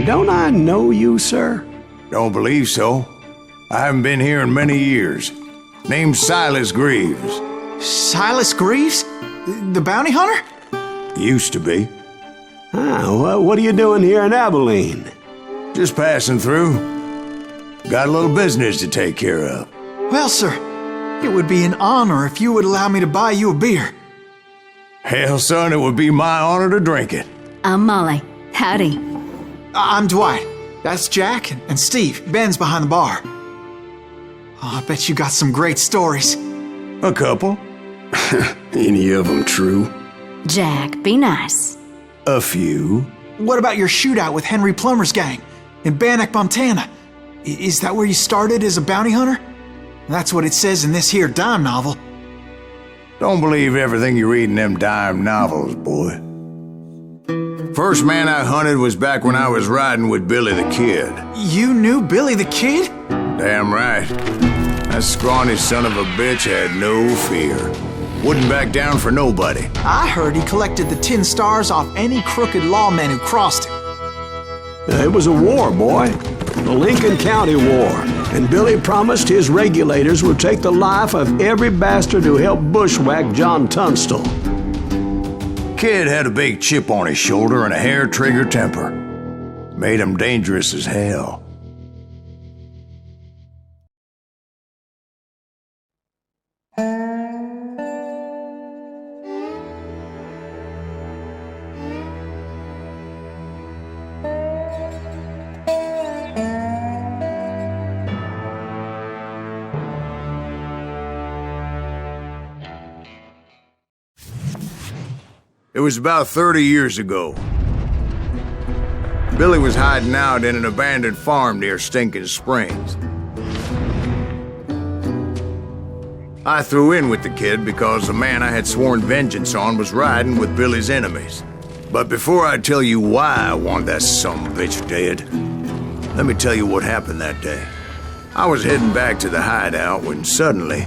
Don't I know you, sir? Don't believe so. I haven't been here in many years. Name's Silas Greaves. Silas Greaves? The bounty hunter? Used to be. Well, what are you doing here in Abilene? Just passing through. Got a little business to take care of. Well, sir, it would be an honor if you would allow me to buy you a beer. Hell, son, it would be my honor to drink it. I'm Molly. Howdy. I'm Dwight. That's Jack and Steve. Ben's behind the bar. Oh, I bet you got some great stories. A couple. Any of them true? Jack, be nice. A few. What about your shootout with Henry Plummer's gang in Bannock, Montana? Is that where you started as a bounty hunter? That's what it says in this here dime novel. Don't believe everything you read in them dime novels, boy. First man I hunted was back when I was riding with Billy the Kid. You knew Billy the Kid? Damn right. That scrawny son of a bitch had no fear. Wouldn't back down for nobody. I heard he collected the 10 stars off any crooked lawmen who crossed him. It was a war, boy. The Lincoln County War. And Billy promised his regulators would take the life of every bastard who helped bushwhack John Tunstall. Kid had a big chip on his shoulder and a hair-trigger temper. Made him dangerous as hell. It was about 30 years ago. Billy was hiding out in an abandoned farm near Stinking Springs. I threw in with the kid because the man I had sworn vengeance on was riding with Billy's enemies. But before I tell you why I want that sumbitch dead, let me tell you what happened that day. I was heading back to the hideout when suddenly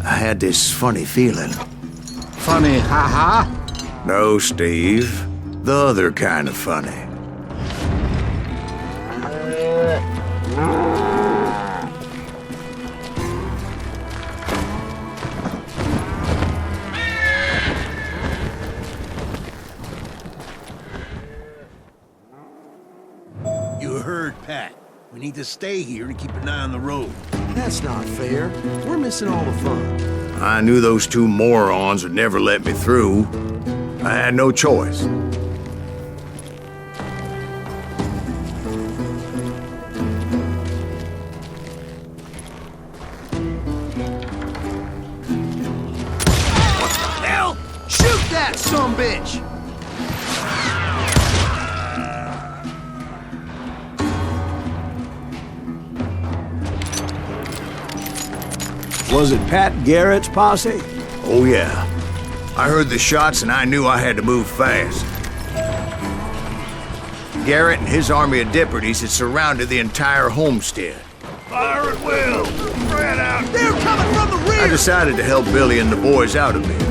I had this funny feeling. Funny, ha-ha? No, Steve. The other kind of funny. You heard Pat. We need to stay here and keep an eye on the road. That's not fair. We're missing all the fun. I knew those two morons would never let me through. I had no choice. What the hell? Shoot that sumbitch! Was it Pat Garrett's posse? Oh yeah. I heard the shots and I knew I had to move fast. Garrett and his army of deputies had surrounded the entire homestead. Fire at will! Spread out! They're coming from the rear! I decided to help Billy and the boys out a bit.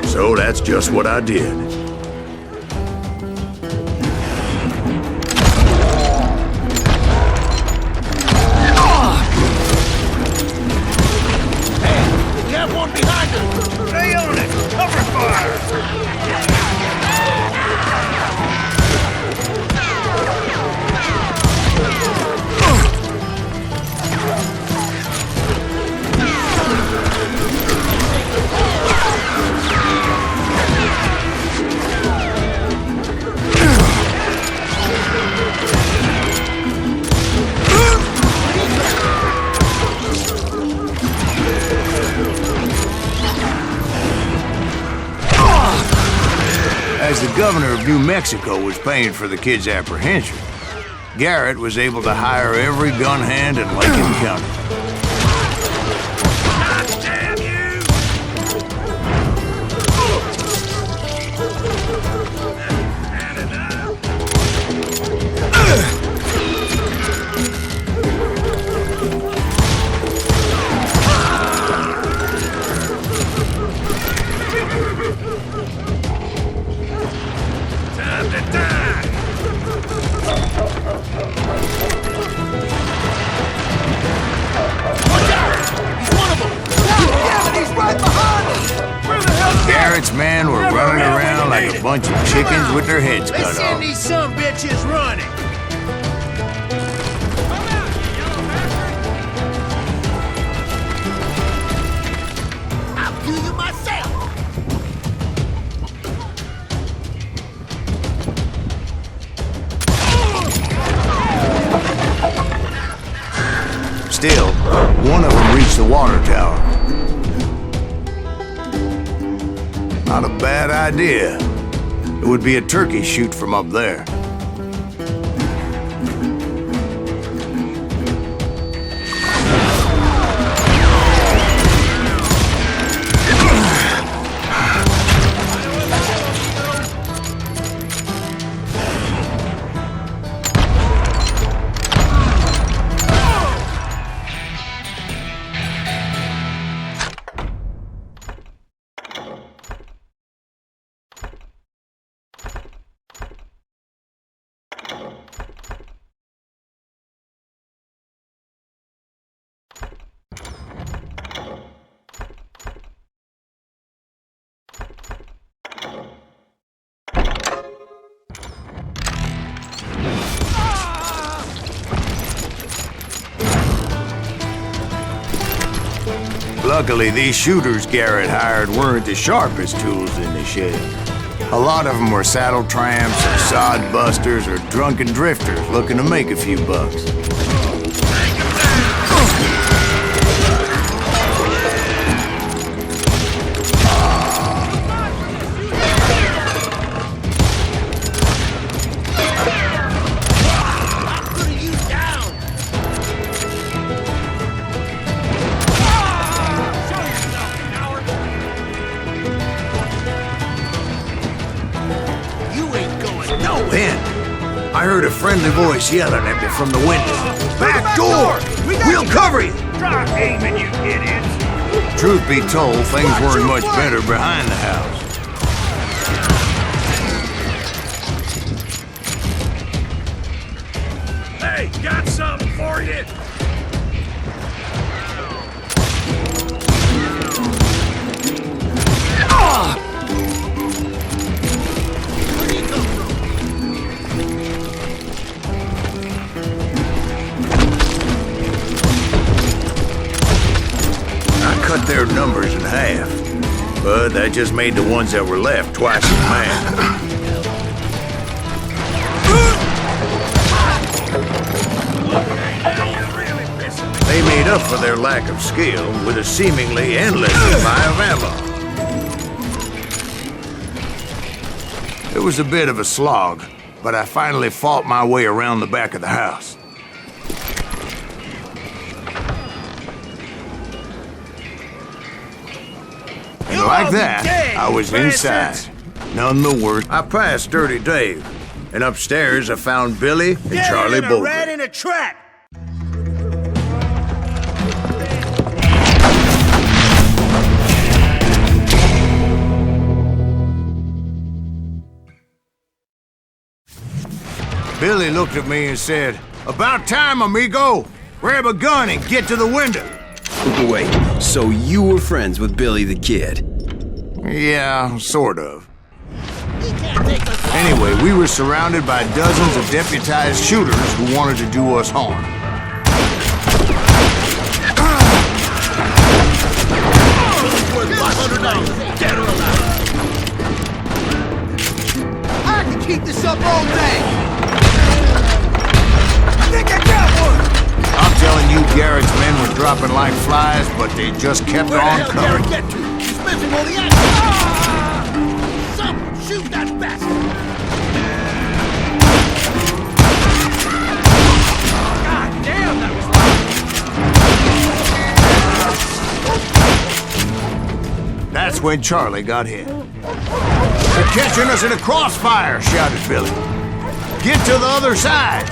So that's just what I did. We have one behind us! Stay on it! Cover fire! As the governor of New Mexico was paying for the kid's apprehension, Garrett was able to hire every gun hand in Lincoln County. God damn you! Had enough? Time to die! bunch of chickens with their heads Let's cut send off. these some bitches running. I'll do you myself. Still, one of them reached the water tower. Not a bad idea. It would be a turkey shoot from up there. Luckily, these shooters Garrett hired weren't the sharpest tools in the shed. A lot of them were saddle tramps, or sod busters, or drunken drifters looking to make a few bucks. I heard a friendly voice yelling at me from the window. Back door! We'll cover you! Try aiming, you idiots! Truth be told, things weren't much better behind the house. Hey, got something for you! Cut their numbers in half, but that just made the ones that were left twice as mad. They made up for their lack of skill with a seemingly endless supply of ammo. It was a bit of a slog, but I finally fought my way around the back of the house. Like that, I was inside. None the worse. I passed Dirty Dave, and upstairs I found Billy and Charlie Get Bolger. a rat in a trap! Billy looked at me and said, "About time, amigo. Grab a gun and get to the window." Wait, so you were friends with Billy the Kid? Yeah, sort of. Anyway, we were surrounded by dozens of deputized shooters who wanted to do us harm. I can keep this up all day! I think I got one! I'm telling you, Garrett's men were dropping like flies, but they just kept on coming. Get to? He's missing all the action! Ah! Someone shoot that bastard! God damn, that was That's when Charlie got hit. "They're catching us in a crossfire," shouted Billy. "Get to the other side!"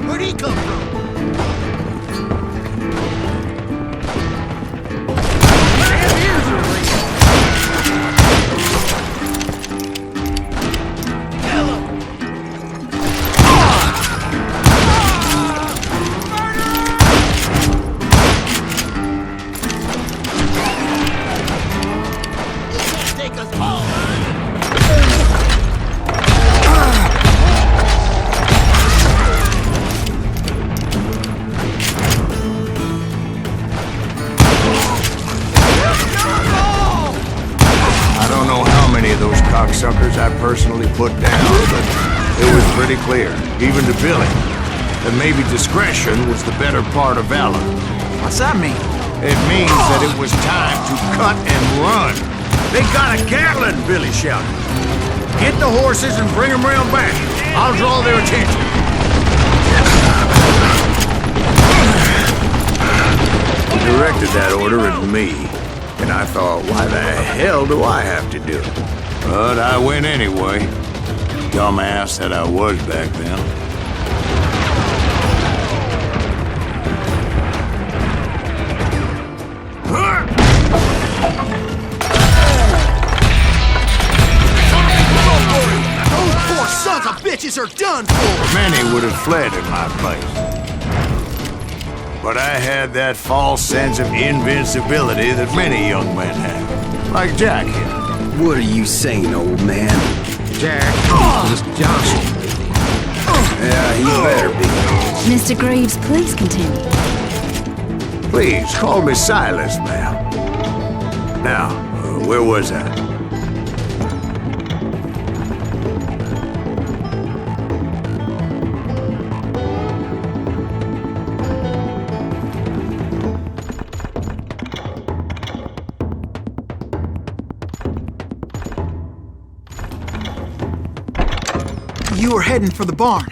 Where'd he come from? Damn ears are ringing. Kill him! cocksuckers I personally put down, but it was pretty clear, even to Billy, that maybe discretion was the better part of valor. What's that mean? It means that it was time to cut and run. They got a Gatlin, Billy shouted. Get the horses and bring them round back. I'll draw their attention. He directed that order at me, and I thought, why the hell do I have to do it? But I went anyway. Dumbass that I was back then. Those poor sons of bitches are done for! Many would have fled in my place. But I had that false sense of invincibility that many young men have. Like Jack here. What are you saying, old man? Jack, Mr. Johnson. Yeah, he better be. Mr. Greaves, please continue. Please, call me Silas, ma'am. Now, where was I? You were heading for the barn.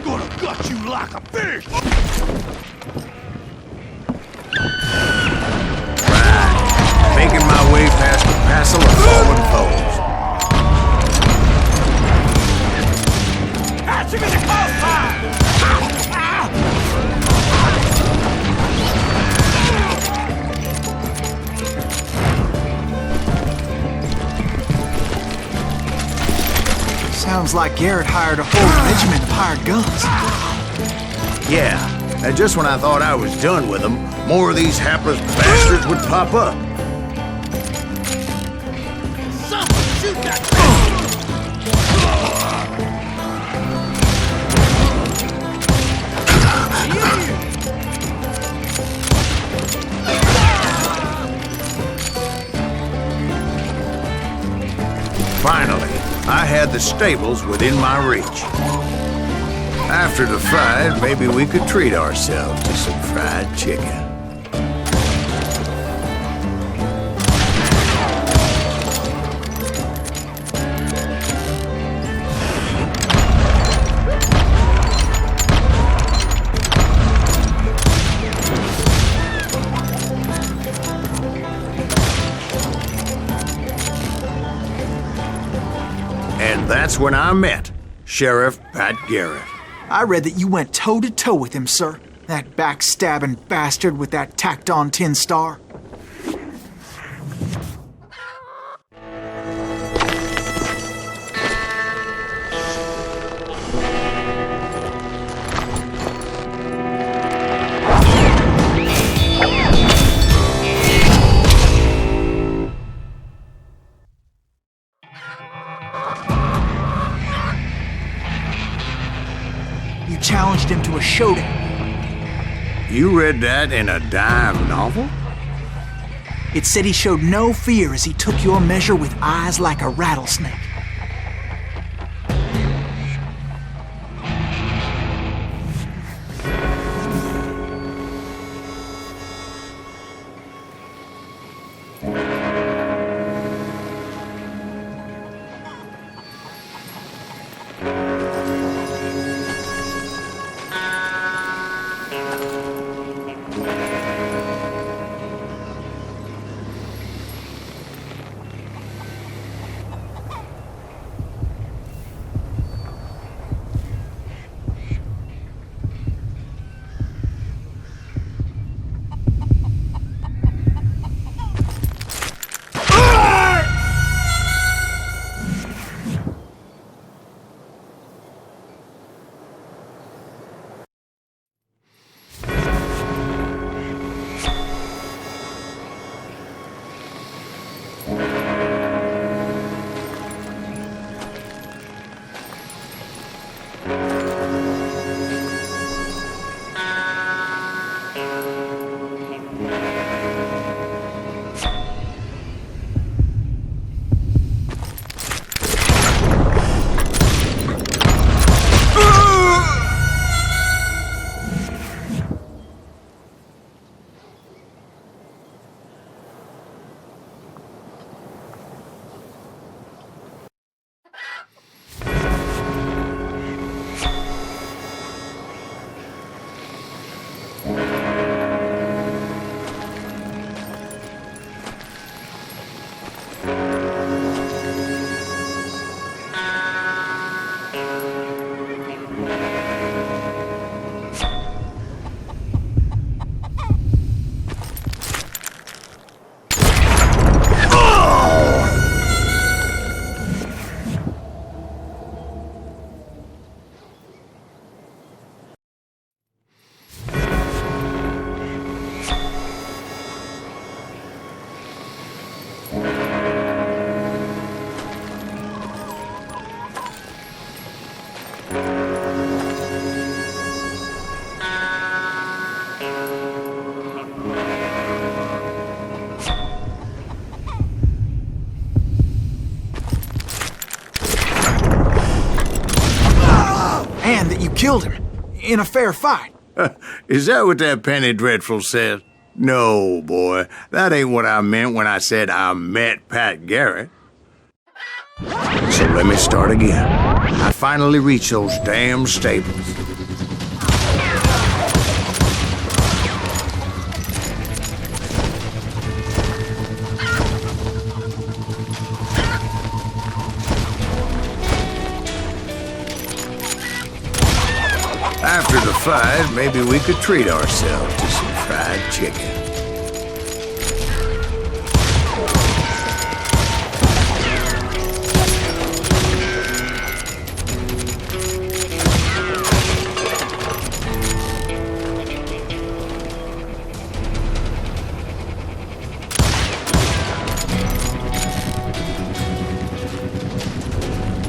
Gonna gut you like a fish! Right. Making my way past the passel of fallen foes. Catch him in the crossfire! Sounds like Garrett hired a whole regiment of hired guns. Yeah, and just when I thought I was done with them, more of these hapless bastards would pop up. Someone shoot that Finally, I had the stables within my reach. After the fight, maybe we could treat ourselves to some fried chicken. And that's when I met Sheriff Pat Garrett. I read that you went toe-to-toe with him, sir. That backstabbing bastard with that tacked-on tin star. You challenged him to a showdown. You read that in a dime novel? It said he showed no fear as he took your measure with eyes like a rattlesnake. And that you killed him in a fair fight. Is that what that Penny Dreadful said? No, boy. That ain't what I meant when I said I met Pat Garrett. So let me start again. I finally reached those damn stables. After the fight, maybe we could treat ourselves to some fried chicken.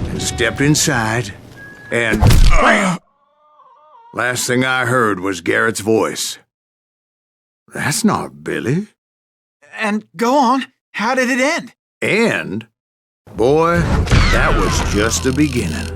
And stepped inside, and last thing I heard was Garrett's voice. That's not Billy. And go on. How did it end? And, boy, that was just the beginning.